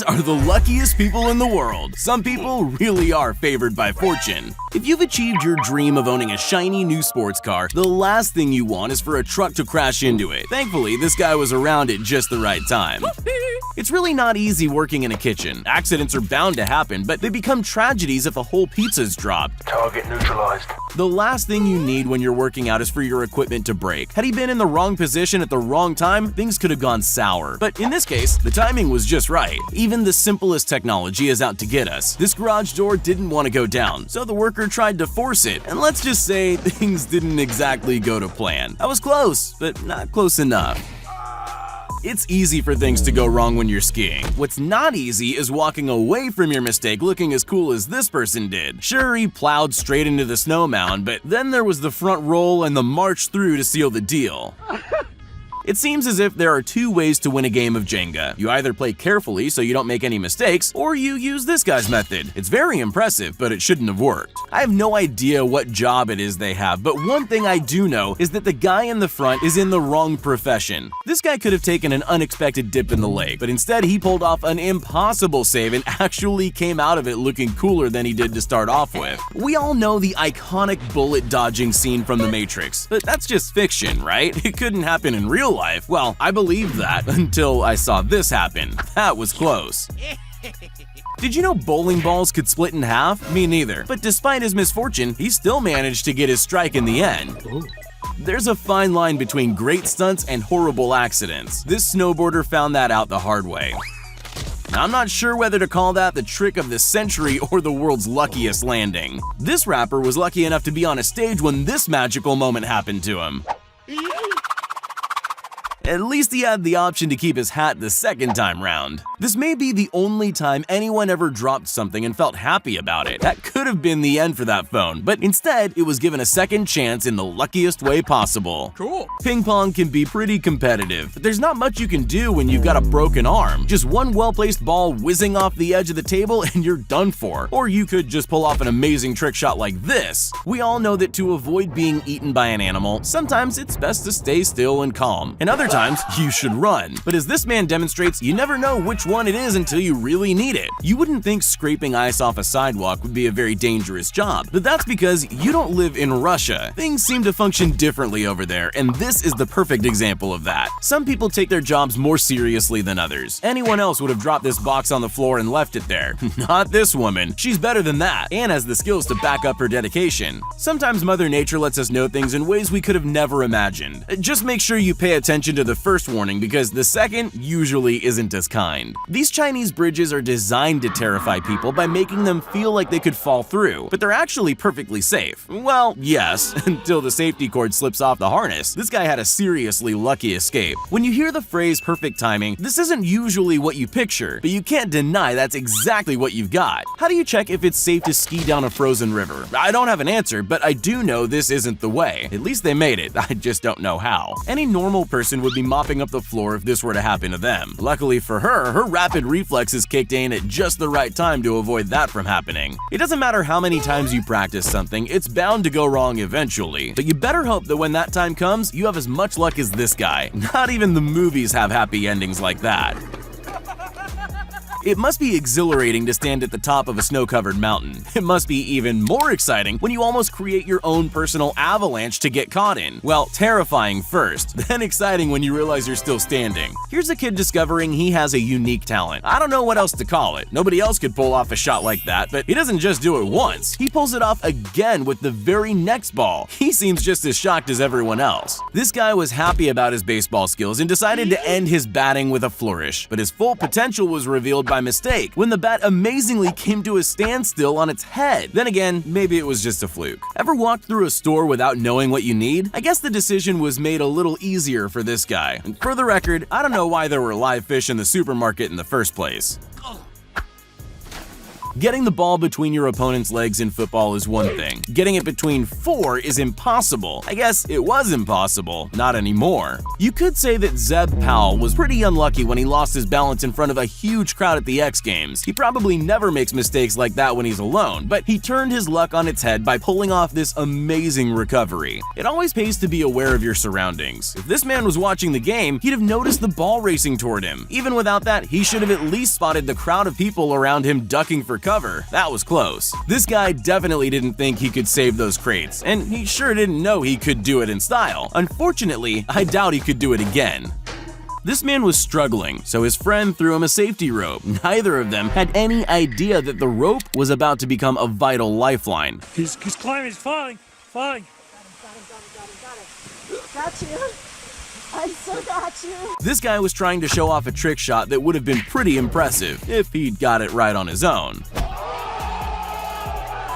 These are the luckiest people in the world. Some people really are favored by fortune. If you've achieved your dream of owning a shiny new sports car, the last thing you want is for a truck to crash into it. Thankfully, this guy was around at just the right time. It's really not easy working in a kitchen. Accidents are bound to happen, but they become tragedies if a whole pizza's dropped. Target neutralized. The last thing you need when you're working out is for your equipment to break. Had he been in the wrong position at the wrong time, things could have gone sour. But in this case, the timing was just right. Even the simplest technology is out to get us. This garage door didn't want to go down, so the worker tried to force it, and let's just say things didn't exactly go to plan. I was close, but not close enough. It's easy for things to go wrong when you're skiing. What's not easy is walking away from your mistake looking as cool as this person did. Sure, he plowed straight into the snow mound, but then there was the front roll and the march through to seal the deal. It seems as if there are two ways to win a game of Jenga. You either play carefully so you don't make any mistakes, or you use this guy's method. It's very impressive, but it shouldn't have worked. I have no idea what job it is they have, but one thing I do know is that the guy in the front is in the wrong profession. This guy could have taken an unexpected dip in the lake, but instead he pulled off an impossible save and actually came out of it looking cooler than he did to start off with. We all know the iconic bullet dodging scene from The Matrix, but that's just fiction, right? It couldn't happen in real life. Well, I believed that until I saw this happen. That was close. Did you know bowling balls could split in half? Me neither. But despite his misfortune, he still managed to get his strike in the end. There's a fine line between great stunts and horrible accidents. This snowboarder found that out the hard way. Now, I'm not sure whether to call that the trick of the century or the world's luckiest landing. This rapper was lucky enough to be on a stage when this magical moment happened to him. At least he had the option to keep his hat the second time round. This may be the only time anyone ever dropped something and felt happy about it. That could have been the end for that phone, but instead it was given a second chance in the luckiest way possible. Cool. Ping pong can be pretty competitive, but there's not much you can do when you've got a broken arm. Just one well-placed ball whizzing off the edge of the table and you're done for. Or you could just pull off an amazing trick shot like this. We all know that to avoid being eaten by an animal, sometimes it's best to stay still and calm, and other times you should run. But as this man demonstrates, you never know which one it is until you really need it. You wouldn't think scraping ice off a sidewalk would be a very dangerous job, but that's because you don't live in Russia. Things seem to function differently over there, and this is the perfect example of that. Some people take their jobs more seriously than others. Anyone else would have dropped this box on the floor and left it there. Not this woman. She's better than that, and has the skills to back up her dedication. Sometimes Mother Nature lets us know things in ways we could have never imagined. Just make sure you pay attention to the first warning, because the second usually isn't as kind. These Chinese bridges are designed to terrify people by making them feel like they could fall through, but they're actually perfectly safe. Well, yes, until the safety cord slips off the harness. This guy had a seriously lucky escape. When you hear the phrase perfect timing, this isn't usually what you picture, but you can't deny that's exactly what you've got. How do you check if it's safe to ski down a frozen river? I don't have an answer, but I do know this isn't the way. At least they made it. I just don't know how. Any normal person would be mopping up the floor if this were to happen to them. Luckily for her, her rapid reflexes kicked in at just the right time to avoid that from happening. It doesn't matter how many times you practice something, it's bound to go wrong eventually. But you better hope that when that time comes, you have as much luck as this guy. Not even the movies have happy endings like that. It must be exhilarating to stand at the top of a snow-covered mountain. It must be even more exciting when you almost create your own personal avalanche to get caught in. Well, terrifying first, then exciting when you realize you're still standing. Here's a kid discovering he has a unique talent. I don't know what else to call it. Nobody else could pull off a shot like that, but he doesn't just do it once. He pulls it off again with the very next ball. He seems just as shocked as everyone else. This guy was happy about his baseball skills and decided to end his batting with a flourish, but his full potential was revealed by mistake when the bat amazingly came to a standstill on its head. Then again, maybe it was just a fluke. Ever walked through a store without knowing what you need? I guess the decision was made a little easier for this guy. And for the record, I don't know why there were live fish in the supermarket in the first place. Getting the ball between your opponent's legs in football is one thing. Getting it between 4 is impossible. I guess it was impossible. Not anymore. You could say that Zeb Powell was pretty unlucky when he lost his balance in front of a huge crowd at the X Games. He probably never makes mistakes like that when he's alone, but he turned his luck on its head by pulling off this amazing recovery. It always pays to be aware of your surroundings. If this man was watching the game, he'd have noticed the ball racing toward him. Even without that, he should have at least spotted the crowd of people around him ducking for cover. That was close. This guy definitely didn't think he could save those crates, and he sure didn't know he could do it in style. Unfortunately, I doubt he could do it again. This man was struggling, so his friend threw him a safety rope. Neither of them had any idea that the rope was about to become a vital lifeline. He's climbing, he's falling. Got it. Got you. I so got you. This guy was trying to show off a trick shot that would have been pretty impressive if he'd got it right on his own.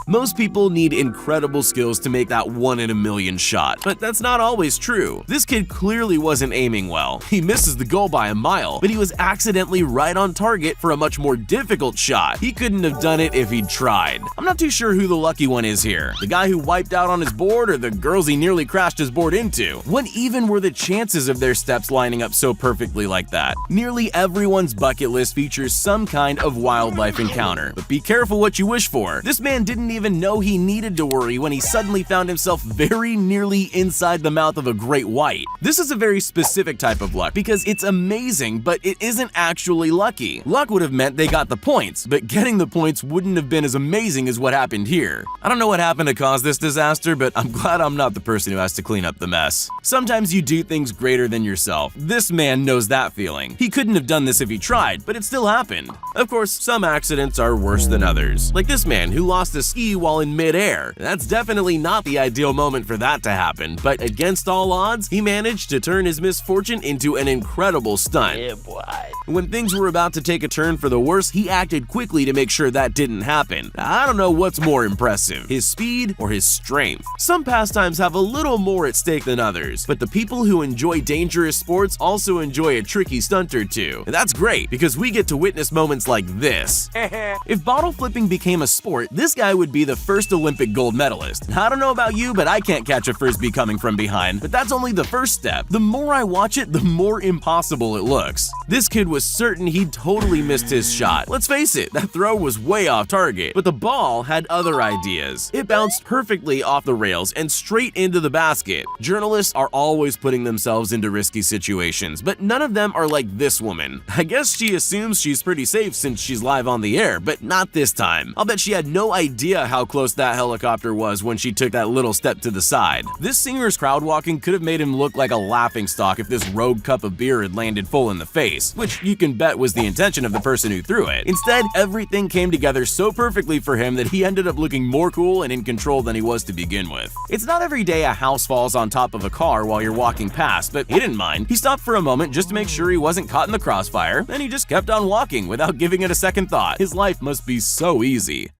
Most people need incredible skills to make that 1 in a million shot, but that's not always true. This kid clearly wasn't aiming well. He misses the goal by a mile, but he was accidentally right on target for a much more difficult shot. He couldn't have done it if he'd tried. I'm not too sure who the lucky one is here. The guy who wiped out on his board or the girls he nearly crashed his board into? What even were the chances of their steps lining up so perfectly like that? Nearly everyone's bucket list features some kind of wildlife encounter, but be careful what you wish for. This man didn't even know he needed to worry when he suddenly found himself very nearly inside the mouth of a great white. This is a very specific type of luck because it's amazing, but it isn't actually lucky. Luck would have meant they got the points, but getting the points wouldn't have been as amazing as what happened here. I don't know what happened to cause this disaster, but I'm glad I'm not the person who has to clean up the mess. Sometimes you do things greater than yourself. This man knows that feeling. He couldn't have done this if he tried, but it still happened. Of course, some accidents are worse than others, like this man who lost a ski while in midair. That's definitely not the ideal moment for that to happen, but against all odds, he managed to turn his misfortune into an incredible stunt. Yeah, boy. When things were about to take a turn for the worse, he acted quickly to make sure that didn't happen. I don't know what's more impressive, his speed or his strength. Some pastimes have a little more at stake than others, but the people who enjoy dangerous sports also enjoy a tricky stunt or two. And that's great because we get to witness moments like this. If bottle flipping became a sport, this guy would be the first Olympic gold medalist. I don't know about you, but I can't catch a frisbee coming from behind, but that's only the first step. The more I watch it, the more impossible it looks. This kid was certain he'd totally missed his shot. Let's face it, that throw was way off target, but the ball had other ideas. It bounced perfectly off the rails and straight into the basket. Journalists are always putting themselves into risky situations, but none of them are like this woman. I guess she assumes she's pretty safe since she's live on the air, but not this time. I'll bet she had no idea how close that helicopter was when she took that little step to the side. This singer's crowd walking could have made him look like a laughingstock if this rogue cup of beer had landed full in the face, which you can bet was the intention of the person who threw it. Instead, everything came together so perfectly for him that he ended up looking more cool and in control than he was to begin with. It's not every day a house falls on top of a car while you're walking past, but he didn't mind. He stopped for a moment just to make sure he wasn't caught in the crossfire, then he just kept on walking without giving it a second thought. His life must be so easy.